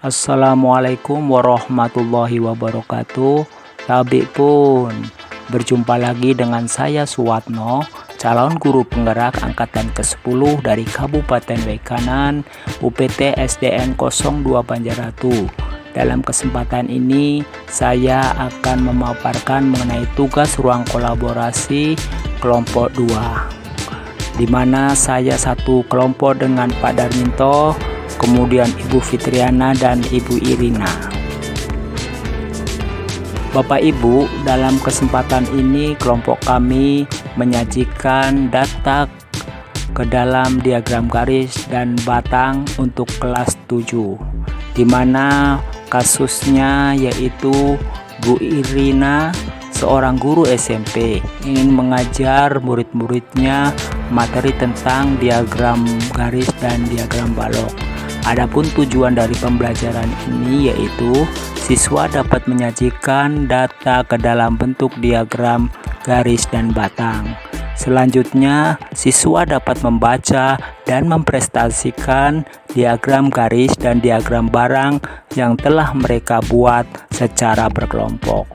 Assalamualaikum warahmatullahi wabarakatuh. Tabi pun berjumpa lagi dengan saya Suwatno, calon guru penggerak angkatan ke-10 dari Kabupaten Waikanan, UPT SDN 02 Banjaratu. Dalam kesempatan ini saya akan memaparkan mengenai tugas ruang kolaborasi kelompok 2, di mana saya satu kelompok dengan Pak Darminto, kemudian Ibu Fitriana dan Ibu Irina. Bapak Ibu, dalam kesempatan ini kelompok kami menyajikan data ke dalam diagram garis dan batang untuk kelas 7, di mana kasusnya yaitu Bu Irina, seorang guru SMP, ingin mengajar murid-muridnya materi tentang diagram garis dan diagram balok. Adapun tujuan dari pembelajaran ini yaitu siswa dapat menyajikan data ke dalam bentuk diagram garis dan batang. Selanjutnya, siswa dapat membaca dan mempresentasikan diagram garis dan diagram barang yang telah mereka buat secara berkelompok.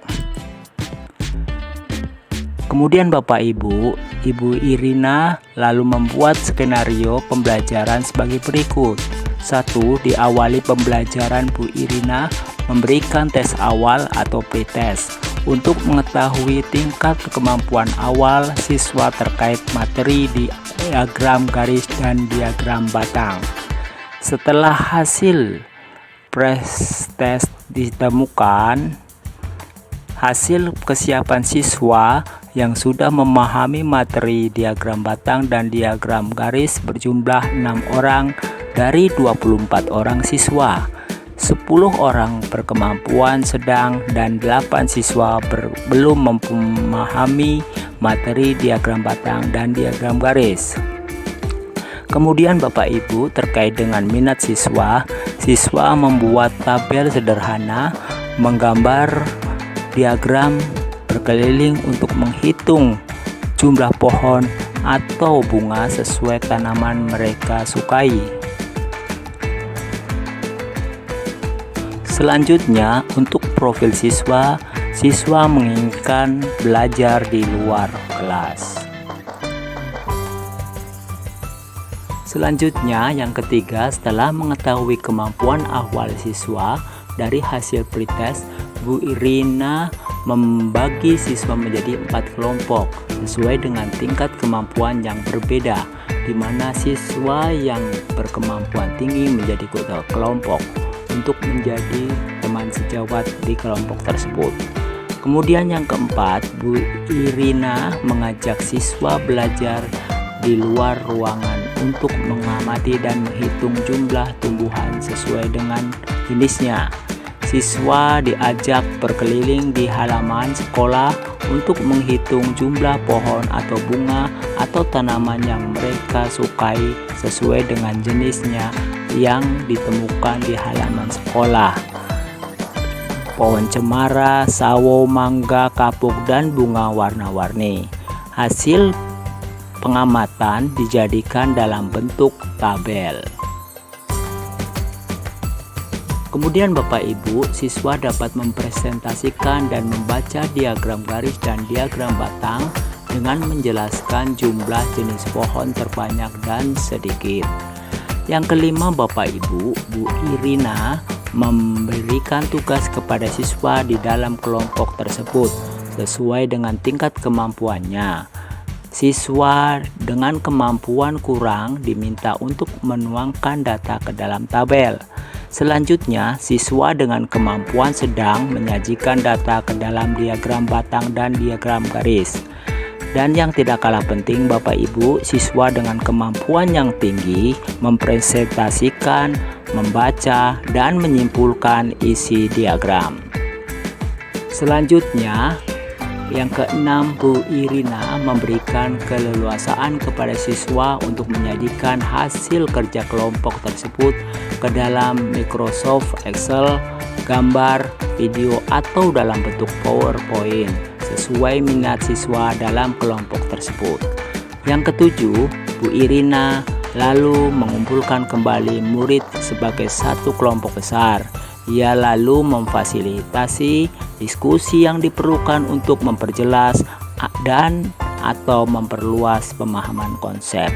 Kemudian Bapak Ibu, Ibu Irina lalu membuat skenario pembelajaran sebagai berikut. 1. Diawali pembelajaran, Bu Irina memberikan tes awal atau pretest untuk mengetahui tingkat kemampuan awal siswa terkait materi di diagram garis dan diagram batang. Setelah hasil pretest ditemukan, hasil kesiapan siswa yang sudah memahami materi diagram batang dan diagram garis berjumlah 6 orang dari 24 orang siswa. 10 orang berkemampuan sedang dan 8 siswa belum memahami materi diagram batang dan diagram garis. Kemudian Bapak Ibu, terkait dengan minat siswa, siswa membuat tabel sederhana menggambar diagram berkeliling untuk menghitung jumlah pohon atau bunga sesuai tanaman mereka sukai. Selanjutnya, untuk profil siswa, siswa menginginkan belajar di luar kelas. Selanjutnya, yang ketiga, setelah mengetahui kemampuan awal siswa dari hasil pretest, Bu Irina membagi siswa menjadi 4 kelompok sesuai dengan tingkat kemampuan yang berbeda, di mana siswa yang berkemampuan tinggi menjadi kelompok untuk menjadi teman sejawat di kelompok tersebut. Kemudian yang keempat, Bu Irina mengajak siswa belajar di luar ruangan untuk mengamati dan menghitung jumlah tumbuhan sesuai dengan jenisnya. Siswa diajak berkeliling di halaman sekolah untuk menghitung jumlah pohon atau bunga atau tanaman yang mereka sukai sesuai dengan jenisnya yang ditemukan di halaman sekolah. Pohon cemara, sawo, mangga, kapuk, dan bunga warna-warni. Hasil pengamatan dijadikan dalam bentuk tabel. Kemudian Bapak Ibu, siswa dapat mempresentasikan dan membaca diagram garis dan diagram batang dengan menjelaskan jumlah jenis pohon terbanyak dan sedikit. Yang kelima Bapak Ibu, Bu Irina memberikan tugas kepada siswa di dalam kelompok tersebut sesuai dengan tingkat kemampuannya. Siswa dengan kemampuan kurang diminta untuk menuangkan data ke dalam tabel. Selanjutnya, siswa dengan kemampuan sedang menyajikan data ke dalam diagram batang dan diagram garis. Dan yang tidak kalah penting Bapak Ibu, siswa dengan kemampuan yang tinggi mempresentasikan, membaca, dan menyimpulkan isi diagram. Selanjutnya, yang keenam, Bu Irina memberikan keleluasaan kepada siswa untuk menyajikan hasil kerja kelompok tersebut ke dalam Microsoft Excel, gambar, video, atau dalam bentuk PowerPoint sesuai minat siswa dalam kelompok tersebut. Yang ketujuh, Bu Irina lalu mengumpulkan kembali murid sebagai satu kelompok besar. Ia lalu memfasilitasi diskusi yang diperlukan untuk memperjelas dan atau memperluas pemahaman konsep.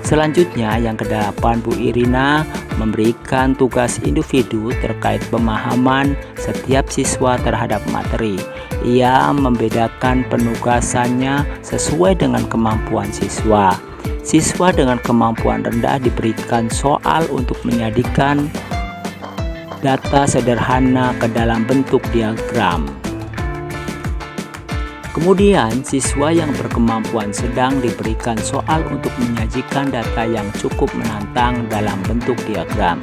Selanjutnya yang ke-8, Bu Irina memberikan tugas individu terkait pemahaman setiap siswa terhadap materi. Ia membedakan penugasannya sesuai dengan kemampuan siswa. Siswa dengan kemampuan rendah diberikan soal untuk menjadikan data sederhana ke dalam bentuk diagram. Kemudian, siswa yang berkemampuan sedang diberikan soal untuk menyajikan data yang cukup menantang dalam bentuk diagram.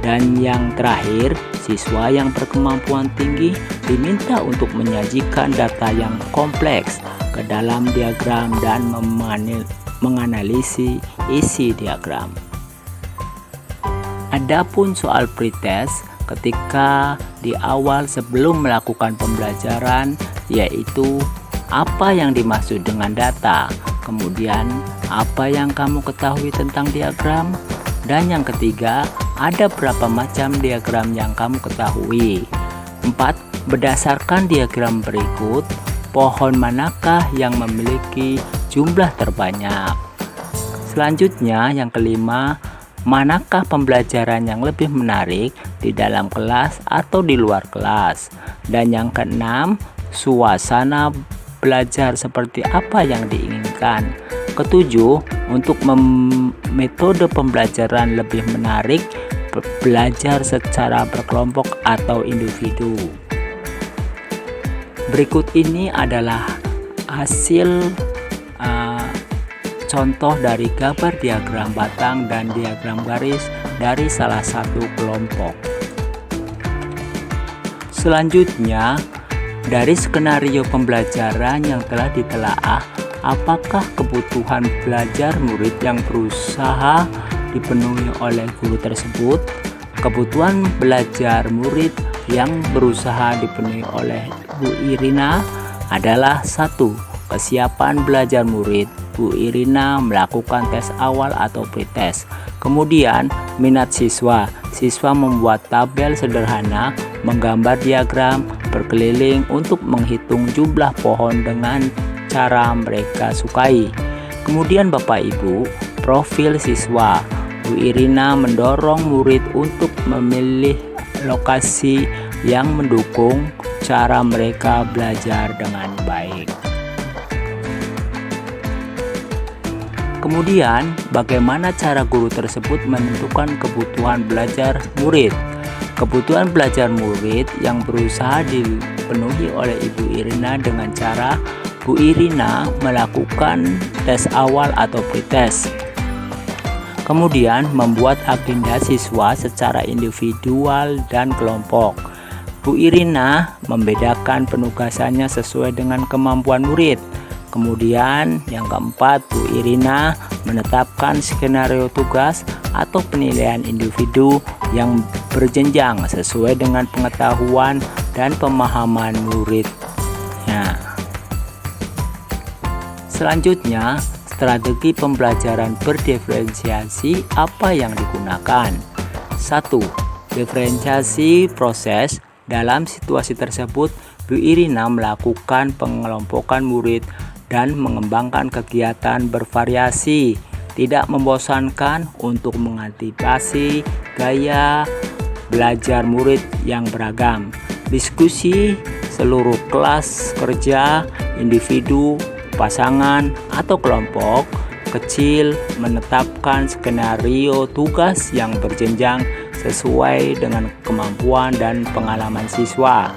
Dan yang terakhir, siswa yang berkemampuan tinggi diminta untuk menyajikan data yang kompleks ke dalam diagram dan menganalisis isi diagram. Adapun soal pretest ketika di awal sebelum melakukan pembelajaran, yaitu apa yang dimaksud dengan data, kemudian apa yang kamu ketahui tentang diagram, dan yang ketiga, ada berapa macam diagram yang kamu ketahui. 4. Berdasarkan diagram berikut, pohon manakah yang memiliki jumlah terbanyak? Selanjutnya, yang kelima, manakah pembelajaran yang lebih menarik di dalam kelas atau di luar kelas? Dan yang keenam, suasana belajar seperti apa yang diinginkan. Ketujuh, untuk metode pembelajaran lebih menarik, belajar secara berkelompok atau individu. Berikut ini adalah hasil contoh dari gambar diagram batang dan diagram garis dari salah satu kelompok. Selanjutnya, dari skenario pembelajaran yang telah ditelaah, apakah kebutuhan belajar murid yang berusaha dipenuhi oleh guru tersebut? Kebutuhan belajar murid yang berusaha dipenuhi oleh Bu Irina adalah 1. Kesiapan belajar murid. Bu Irina melakukan tes awal atau pretest. Kemudian, minat siswa. Siswa membuat tabel sederhana, menggambar diagram berkeliling untuk menghitung jumlah pohon dengan cara mereka sukai. Kemudian Bapak Ibu, profil siswa. Bu Irina mendorong murid untuk memilih lokasi yang mendukung cara mereka belajar dengan baik. Kemudian, bagaimana cara guru tersebut menentukan kebutuhan belajar murid? Kebutuhan belajar murid yang berusaha dipenuhi oleh Ibu Irina dengan cara Bu Irina melakukan tes awal atau pretest. Kemudian membuat agenda siswa secara individual dan kelompok. Bu Irina membedakan penugasannya sesuai dengan kemampuan murid. Kemudian yang keempat, Bu Irina menetapkan skenario tugas atau penilaian individu yang berjenjang sesuai dengan pengetahuan dan pemahaman muridnya. Selanjutnya, strategi pembelajaran berdiferensiasi apa yang digunakan? 1. Diferensiasi proses. Dalam situasi tersebut, Bu Irina melakukan pengelompokan murid dan mengembangkan kegiatan bervariasi, tidak membosankan untuk mengantisipasi gaya belajar murid yang beragam. Diskusi seluruh kelas kerja, individu, pasangan, atau kelompok kecil menetapkan skenario tugas yang berjenjang sesuai dengan kemampuan dan pengalaman siswa.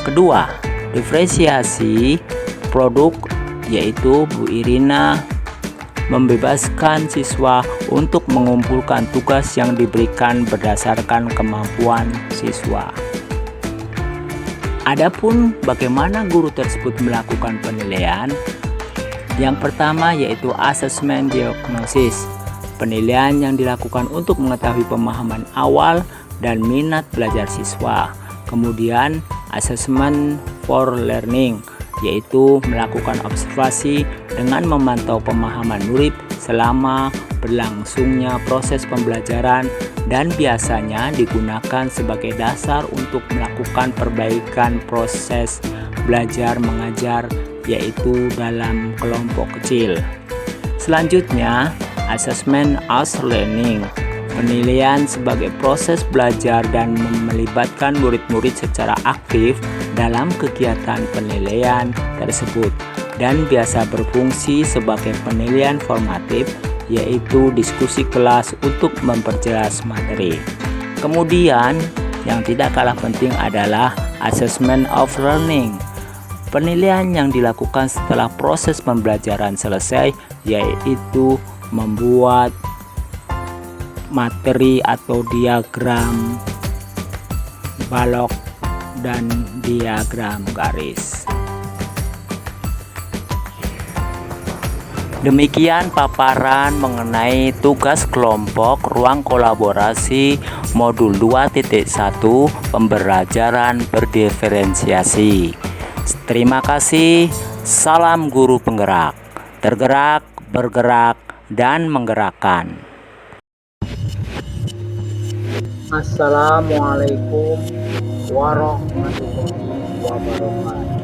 Kedua, diferensiasi produk, yaitu Bu Irina membebaskan siswa untuk mengumpulkan tugas yang diberikan berdasarkan kemampuan siswa. Adapun bagaimana guru tersebut melakukan penilaian? Yang pertama yaitu asesmen diagnosis. Penilaian yang dilakukan untuk mengetahui pemahaman awal dan minat belajar siswa. Kemudian asesmen for learning, yaitu melakukan observasi dengan memantau pemahaman murid selama berlangsungnya proses pembelajaran dan biasanya digunakan sebagai dasar untuk melakukan perbaikan proses belajar mengajar, yaitu dalam kelompok kecil. Selanjutnya, assessment as learning. Penilaian sebagai proses belajar dan melibatkan murid-murid secara aktif dalam kegiatan penilaian tersebut dan biasa berfungsi sebagai penilaian formatif, yaitu diskusi kelas untuk memperjelas materi. Kemudian, yang tidak kalah penting adalah assessment of learning. Penilaian yang dilakukan setelah proses pembelajaran selesai, yaitu membuat materi atau diagram balok dan diagram garis. Demikian paparan mengenai tugas kelompok ruang kolaborasi modul 2.1 pembelajaran berdiferensiasi. Terima kasih. Salam guru penggerak, tergerak, bergerak, dan menggerakkan. Assalamualaikum warahmatullahi wabarakatuh.